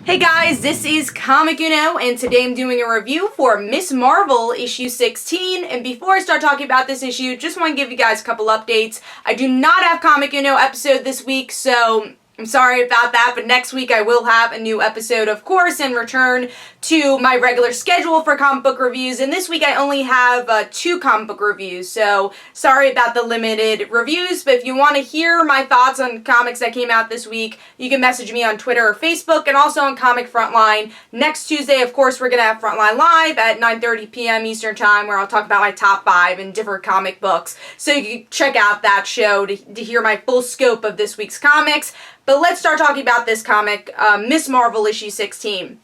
Hey guys, this is Comic Uno, and today I'm doing a review for Ms. Marvel issue 16. And before I start talking about this issue, just want to give you guys a couple updates. I do not have Comic Uno episode this week, so I'm sorry about that, but next week I will have a new episode, of course, and return to my regular schedule for comic book reviews. And this week I only have 2 comic book reviews, so sorry about the limited reviews. But if you want to hear my thoughts on comics that came out this week, you can message me on Twitter or Facebook, and also on Comic Frontline. Next Tuesday, of course, we're going to have Frontline Live at 9:30 p.m. Eastern Time, where I'll talk about my top 5 and different comic books. So you can check out that show to hear my full scope of this week's comics. But let's start talking about this comic, Ms. Marvel issue 16.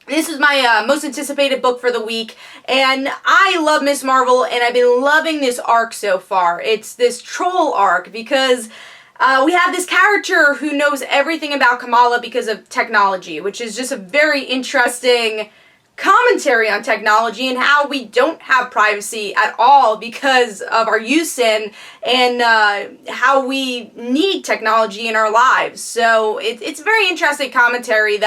This is my most anticipated book for the week, and I love Ms. Marvel, and I've been loving this arc so far. It's this troll arc because we have this character who knows everything about Kamala because of technology, which is just a very interesting commentary on technology and how we don't have privacy at all because of our use and how we need technology in our lives. So it's a very interesting commentary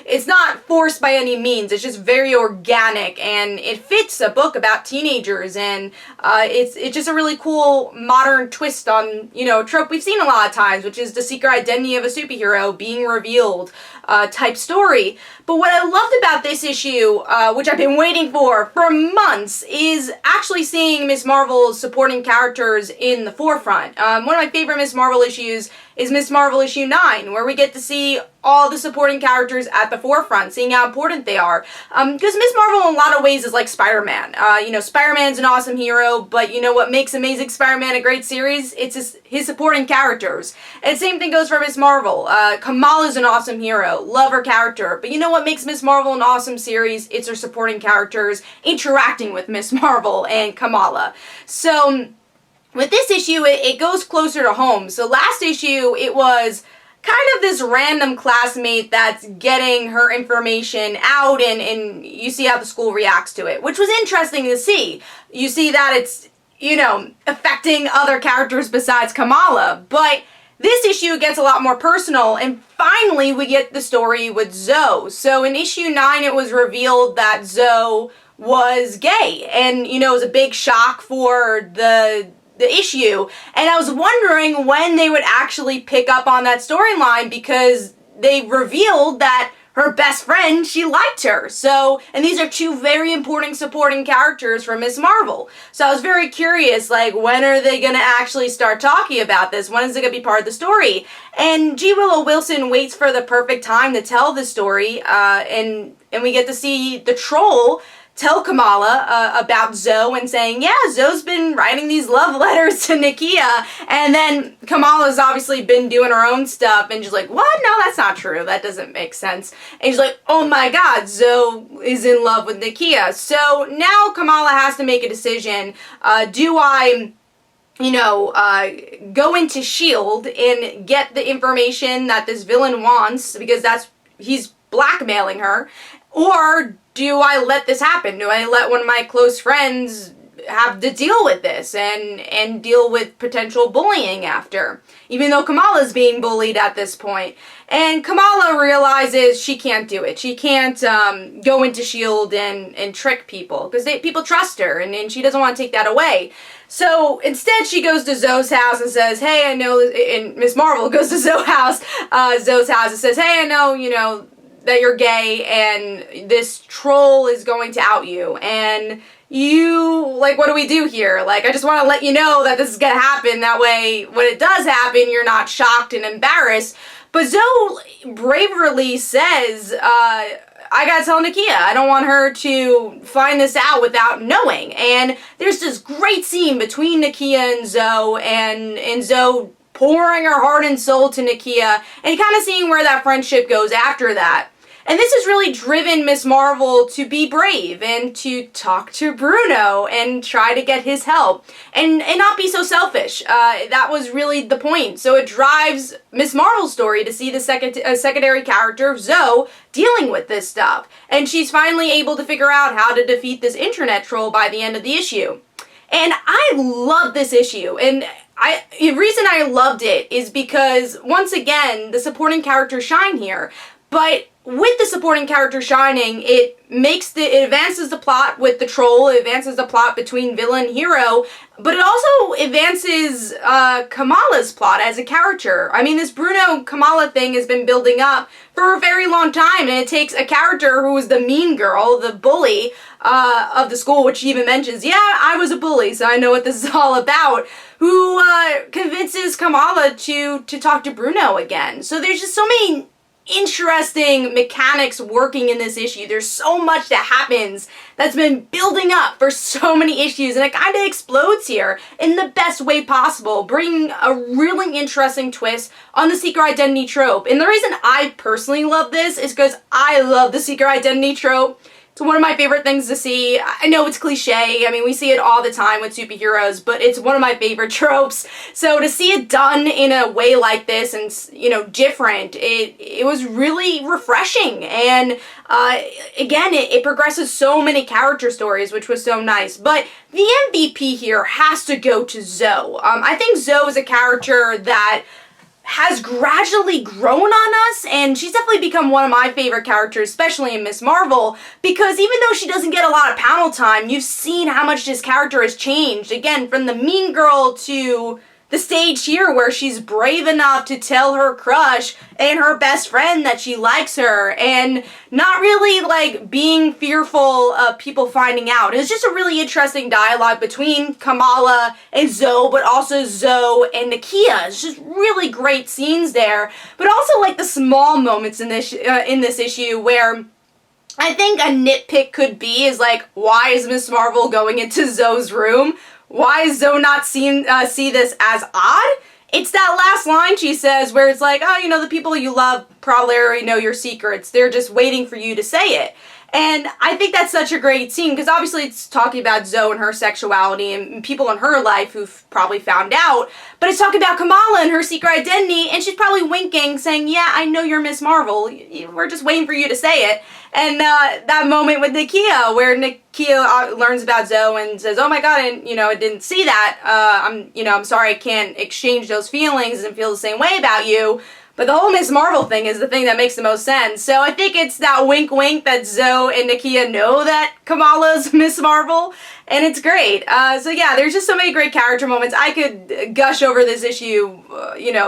it's not forced by any means. It's just very organic, and it fits a book about teenagers, and it's just a really cool modern twist on, a trope we've seen a lot of times, which is the secret identity of a superhero being revealed type story. But what I loved about this issue, which I've been waiting for months, is actually seeing Ms. Marvel's supporting characters in the forefront. One of my favorite Ms. Marvel issues is Ms. Marvel issue 9, where we get to see all the supporting characters at the forefront, seeing how important they are. Because Ms. Marvel in a lot of ways is like Spider-Man. Spider-Man's an awesome hero, but you know what makes Amazing Spider-Man a great series? It's his supporting characters. And the same thing goes for Ms. Marvel. Kamala's an awesome hero, love her character, but you know what makes Ms. Marvel an awesome series? It's her supporting characters interacting with Ms. Marvel and Kamala. So with this issue, it goes closer to home. So last issue, it was kind of this random classmate that's getting her information out, and you see how the school reacts to it, which was interesting to see. You see that it's, affecting other characters besides Kamala. But this issue gets a lot more personal, and finally we get the story with Zoe. So in issue 9, it was revealed that Zoe was gay, and, it was a big shock for the issue, and I was wondering when they would actually pick up on that storyline, because they revealed that her best friend, she liked her. So, and these are 2 very important supporting characters for Ms. Marvel. So I was very curious, when are they going to actually start talking about this? When is it going to be part of the story? And G. Willow Wilson waits for the perfect time to tell the story, and we get to see the troll tell Kamala about Zoe and saying, yeah, Zoe's been writing these love letters to Nakia. And then Kamala's obviously been doing her own stuff, and she's like, what? No, that's not true. That doesn't make sense. And she's like, oh my god, Zoe is in love with Nakia. So now Kamala has to make a decision. Do I go into S.H.I.E.L.D. and get the information that this villain wants, because he's blackmailing her, or do I let this happen? Do I let one of my close friends have to deal with this and deal with potential bullying after? Even though Kamala's being bullied at this point. And Kamala realizes she can't do it. She can't go into S.H.I.E.L.D. and trick people, because people trust her, and she doesn't want to take that away. So instead she goes to Zoe's house and says, hey, I know, and Ms. Marvel goes to Zoe's house and says, hey, I know, that you're gay, and this troll is going to out you, and what do we do here? I just want to let you know that this is going to happen. That way, when it does happen, you're not shocked and embarrassed. But Zoe bravely says, I gotta tell Nakia. I don't want her to find this out without knowing. And there's this great scene between Nakia and Zoe, and Zoe pouring her heart and soul to Nakia, and kind of seeing where that friendship goes after that. And this has really driven Ms. Marvel to be brave and to talk to Bruno and try to get his help and not be so selfish. That was really the point. So it drives Ms. Marvel's story to see the secondary character, Zoe, dealing with this stuff. And she's finally able to figure out how to defeat this internet troll by the end of the issue. And I love this issue, and the reason I loved it is because, once again, the supporting characters shine here. But with the supporting character shining, it advances the plot with the troll, it advances the plot between villain and hero, but it also advances Kamala's plot as a character. I mean, this Bruno Kamala thing has been building up for a very long time, and it takes a character who was the mean girl, the bully of the school, which she even mentions, yeah, I was a bully, so I know what this is all about, who convinces Kamala to talk to Bruno again. So there's just so many interesting mechanics working in this issue. There's so much that happens that's been building up for so many issues, and it kind of explodes here in the best way possible, bringing a really interesting twist on the secret identity trope. And the reason I personally love this is because I love the secret identity trope. It's one of my favorite things to see. I know it's cliche. I mean, we see it all the time with superheroes, but it's one of my favorite tropes. So to see it done in a way like this and, you know, different, it was really refreshing. And again, it progresses so many character stories, which was so nice. But the MVP here has to go to Zoe. I think Zoe is a character that has gradually grown on us, and she's definitely become one of my favorite characters, especially in Ms. Marvel, because even though she doesn't get a lot of panel time, you've seen how much this character has changed. Again, from the mean girl to the stage here where she's brave enough to tell her crush and her best friend that she likes her, and not really like being fearful of people finding out. It's just a really interesting dialogue between Kamala and Zoe, but also Zoe and Nakia. It's just really great scenes there, but also like the small moments in this issue where I think a nitpick could be is like, why is Ms. Marvel going into Zoe's room? Why is Zoe not see this as odd? It's that last line she says where it's like, oh, you know, the people you love probably already know your secrets. They're just waiting for you to say it. And I think that's such a great scene because obviously it's talking about Zoe and her sexuality and people in her life who've probably found out, but it's talking about Kamala and her secret identity, and she's probably winking saying, yeah, I know you're Ms. Marvel. We're just waiting for you to say it. And that moment with Nakia where Nakia learns about Zoe and says, oh my god, and I didn't see that. I'm sorry I can't exchange those feelings and feel the same way about you. But the whole Ms. Marvel thing is the thing that makes the most sense. So I think it's that wink wink that Zoe and Nakia know that Kamala's Ms. Marvel, and it's great. So yeah, there's just so many great character moments. I could gush over this issue,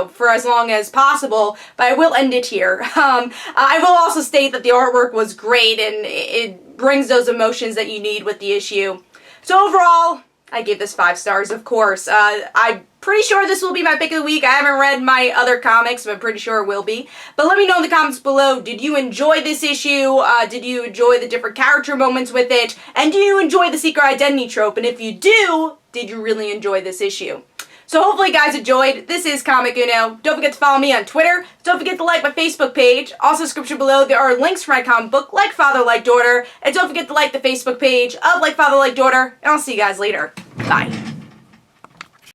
for as long as possible, but I will end it here. I will also state that the artwork was great, and it brings those emotions that you need with the issue. So overall, I gave this 5 stars, of course. I'm pretty sure this will be my pick of the week. I haven't read my other comics, but I'm pretty sure it will be. But let me know in the comments below, did you enjoy this issue? Did you enjoy the different character moments with it? And do you enjoy the secret identity trope? And if you do, did you really enjoy this issue? So hopefully you guys enjoyed. This is Comic Uno. Don't forget to follow me on Twitter. Don't forget to like my Facebook page. Also, description below, there are links for my comic book, Like Father, Like Daughter. And don't forget to like the Facebook page of Like Father, Like Daughter. And I'll see you guys later. Bye.